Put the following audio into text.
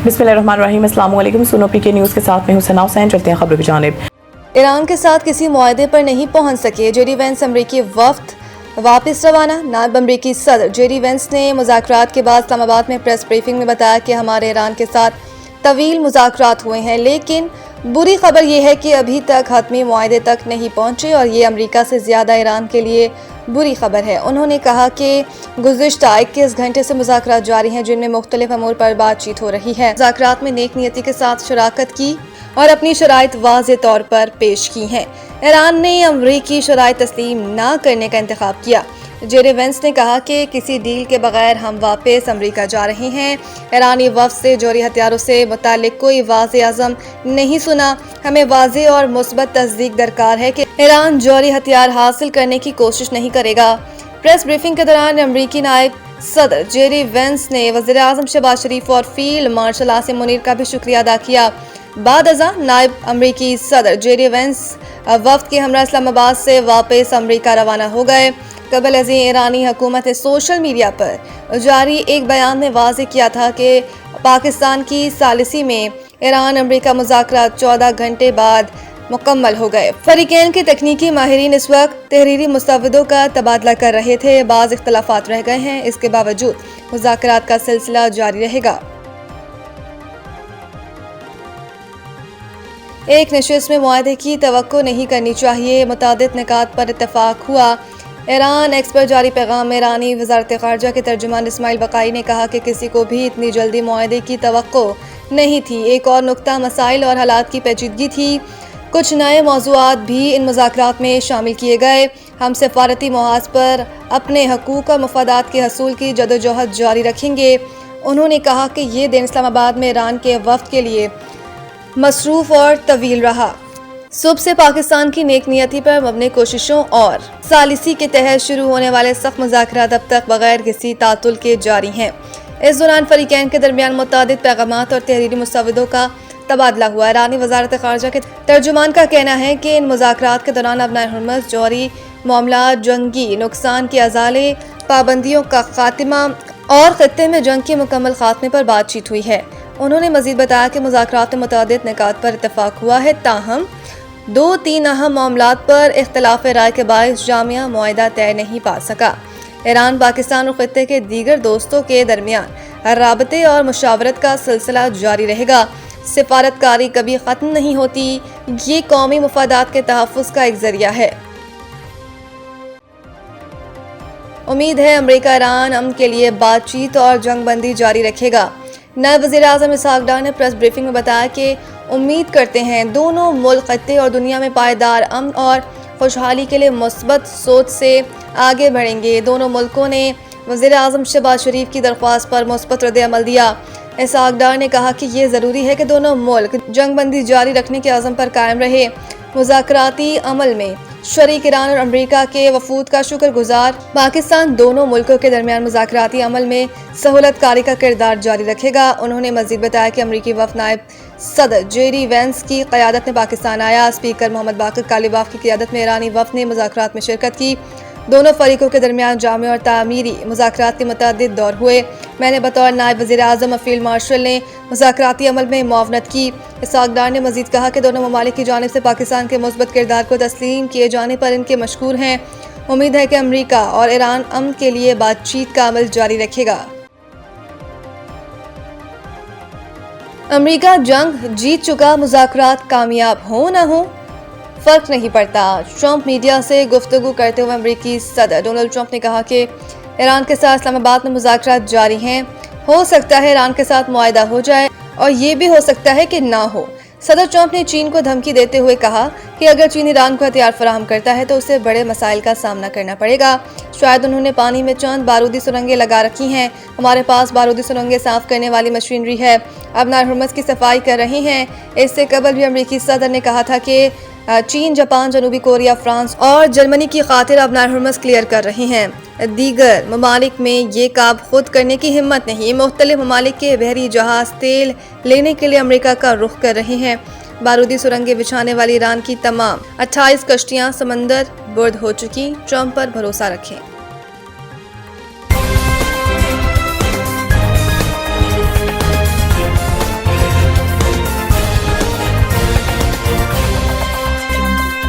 बिस्मिल्लाहिर्रहमानिर्रहीम। अस्सलाम वालेकुम। सुनो पीके न्यूज़ के साथ मैं हुसैन हुसैन। चलते हैं खबरों की जानिब। ईरान के साथ किसी मुआहदे पर नहीं पहुंच सके जेडी वेंस अमरीकी वफ्द वापस रवाना। नायब अमरीकी सदर जेडी वेंस ने मुज़ाकरात के बाद इस्लामाबाद में प्रेस ब्रीफिंग में बताया कि हमारे ईरान के साथ तवील मुज़ाकरात हुए हैं, लेकिन बुरी खबर यह है कि अभी तक हतमी मुआहदे तक नहीं पहुंचे और ये अमरीका से ज़्यादा ईरान के लिए बुरी खबर है। उन्होंने कहा कि गुज़िश्ता 21 घंटे से मुज़ाकरात जारी हैं, जिनमें मुख्तलिफ अमूर पर बातचीत हो रही है। मुज़ाकरात में नेक नियति के साथ शराकत की और अपनी शराइत वाज़े तौर पर पेश की हैं। ईरान ने अमरीकी शराइत तस्लीम ना करने का इंतखाब किया। जेडी वेंस ने कहा कि किसी डील के बगैर हम वापस अमरीका जा रहे हैं। ईरानी वफ़द से जौहरी हथियारों से मुतालिक कोई वाज़े अज़म नहीं सुना। हमें वाज़े और मुस्बत तस्दीक दरकार है कि ईरान जौहरी हथियार हासिल करने की कोशिश नहीं करेगा। प्रेस ब्रीफिंग के दौरान अमरीकी नायब सदर जेडी वेंस ने वज़ीर आज़म शहबाज शरीफ और फील्ड मार्शल आसिम मुनीर का भी शुक्रिया अदा किया। बाद अज़ा नायब अमरीकी सदर जेडी वेंस वफ़द के हमरा इस्लामाबाद से वापस अमरीका रवाना हो गए। कबल अज़ीं ईरानी हुकूमत ने सोशल मीडिया पर जारी एक बयान में वाज़ेह किया था कि पाकिस्तान की सालिसी में ईरान अमरीका मुज़ाकरात 14 घंटे बाद मुकम्मल हो गए। फरीकैन के तकनीकी माहिरीन इस वक्त तहरीरी मुस्तवदों का तबादला कर रहे थे। बाज़ इख्तलाफात रह गए हैं, इसके बावजूद मुज़ाकरात का सिलसिला जारी रहेगा। एक नशिस्त में मुआहदे की तवक्को नहीं करनी चाहिए, मुतादिद निकात पर इत्तफाक हुआ। ईरान एक्स पर जारी पैगाम में ईरानी वज़ारत ख़ारजा के तर्जुमान इस्माइल बक़ाई ने कहा कि किसी को भी इतनी जल्दी मुआहदे की तवक्को नहीं थी। एक और नुक्ता मसाइल और हालात की पेचीदगी थी। कुछ नए मौज़ूआत भी इन मुज़ाकरात में शामिल किए गए। हम सफ़ारती मुहाज़ पर अपने हकूक़ और मफादात के हसूल की जदोजहद जारी रखेंगे। उन्होंने कहा कि ये दिन इस्लामाबाद में ईरान के वफ़द के लिए मसरूफ़ और तवील रहा। सुबह से पाकिस्तान की नेक नियति पर मबनी कोशिशों और सालिसी के तहत शुरू होने वाले सख्त मुज़ाकरात अब तक बगैर किसी तातुल के जारी हैं। इस दौरान फरीकैन के दरमियान मुतादिद पैगामात और तहरीरी मुस्तवदों का तबादला हुआ। ईरानी वज़ारत ख़ारजा के तर्जुमान का कहना है कि इन मुज़ाकरात के दौरान अपना हुर्मत, जौहरी मामलात, जंगी नुकसान के अज़ाले, पाबंदियों का खात्मा और खत्ते में जंग के मुकम्मल खात्मे पर बातचीत हुई है। उन्होंने मज़ीद बताया कि मुज़ाकरात में मुतादिद निकात पर इत्तफाक हुआ है, ताहम 2-3 अहम मामलात पर इख्तलाफ राय के बायस जामिया मुआहदा तय नहीं पा सका। ईरान, पाकिस्तान और खत्ते के दीगर दोस्तों के दरमियान राबते और मुशावरत का सिलसिला जारी रहेगा। सिफारतकारी कभी ख़त्म नहीं होती, ये कौमी मफादात के तहफ़्फ़ुज़ का एक ज़रिया है। उम्मीद है अमरीका ईरान अमन के लिए बातचीत और जंगबंदी जारी रखेगा। नायब वज़ीर आज़म इसहाक़ डार ने प्रेस ब्रीफिंग में बताया कि उम्मीद करते हैं दोनों मुल्क खत्ते और दुनिया में पायदार अमन और खुशहाली के लिए मुस्बत सोच से आगे बढ़ेंगे। दोनों मुल्कों ने वज़ीर आज़म शहबाज शरीफ की दरख्वास्त पर मुस्बत रद्द-ए-अमल दिया। इसहाक़ डार ने कहा कि ये ज़रूरी है कि दोनों मुल्क जंगबंदी जारी रखने के अज़म पर कायम रहे। मुज़ाकराती अमल में शरीक ईरान और अमरीका के वफूद का शुक्रगुजार पाकिस्तान दोनों मुल्कों के दरमियान मुज़ाकराती अमल में सहूलत कारी का किरदार जारी रखेगा। उन्होंने मज़ीद बताया कि अमरीकी वफ़द नायब सदर जेडी वेंस की क़यादत में पाकिस्तान आया। स्पीकर मोहम्मद बाक़र कालिबाफ की क़यादत में ईरानी वफ़द ने मुज़ाकरात में शिरकत की। दोनों फरीकों के दरमियान जामी और तामीरी मुज़ाकरात के मुतअद्दिद दौर हुए। मैंने बतौर नायब वज़ीर आज़म और फील्ड मार्शल ने मुज़ाकराती अमल में मुआवनत की। इसहाक़ डार ने मज़ीद कहा कि दोनों ममालिक की जानिब से पाकिस्तान के मुस्बत किरदार को तस्लीम किए जाने पर इनके मशकूर हैं। उम्मीद है कि अमरीका और ईरान अमन के लिए बातचीत का अमल जारी रखेगा। अमरीका जंग जीत चुका, मुज़ाकरात कामयाब हो न हो फर्क नहीं पड़ता। ट्रंप मीडिया से गुफ्तगू करते हुए अमरीकी सदर डोनाल्ड ट्रंप ने कहा कि ईरान के साथ इस्लामाबाद में मुज़ाकरात जारी हैं। हो सकता है ईरान के साथ मुआहदा हो जाए और ये भी हो सकता है कि ना हो। सदर ट्रंप ने चीन को धमकी देते हुए कहा कि अगर चीन ईरान को हथियार फराहम करता है तो उसे बड़े मसाइल का सामना करना पड़ेगा। शायद उन्होंने पानी में चंद बारूदी सुरंगें लगा रखी हैं। हमारे पास बारूदी सुरंगें साफ करने वाली मशीनरी है, अब नार हुर्मस की सफाई कर रहे हैं। इससे कबल भी अमरीकी सदर ने कहा था कि चीन, जापान, जनूबी कोरिया, फ्रांस और जर्मनी की खातिर अब नार हुर्मस क्लियर कर रहे हैं। दीगर ममालिक में ये काम खुद करने की हिम्मत नहीं। मुख्तलिफ ममालिक के बहरी जहाज तेल लेने के लिए अमेरिका का रुख कर रहे हैं। बारूदी सुरंगें बिछाने वाली ईरान की तमाम 28 कश्तियां समंदर बुर्द हो चुकी। ट्रंप पर भरोसा रखें।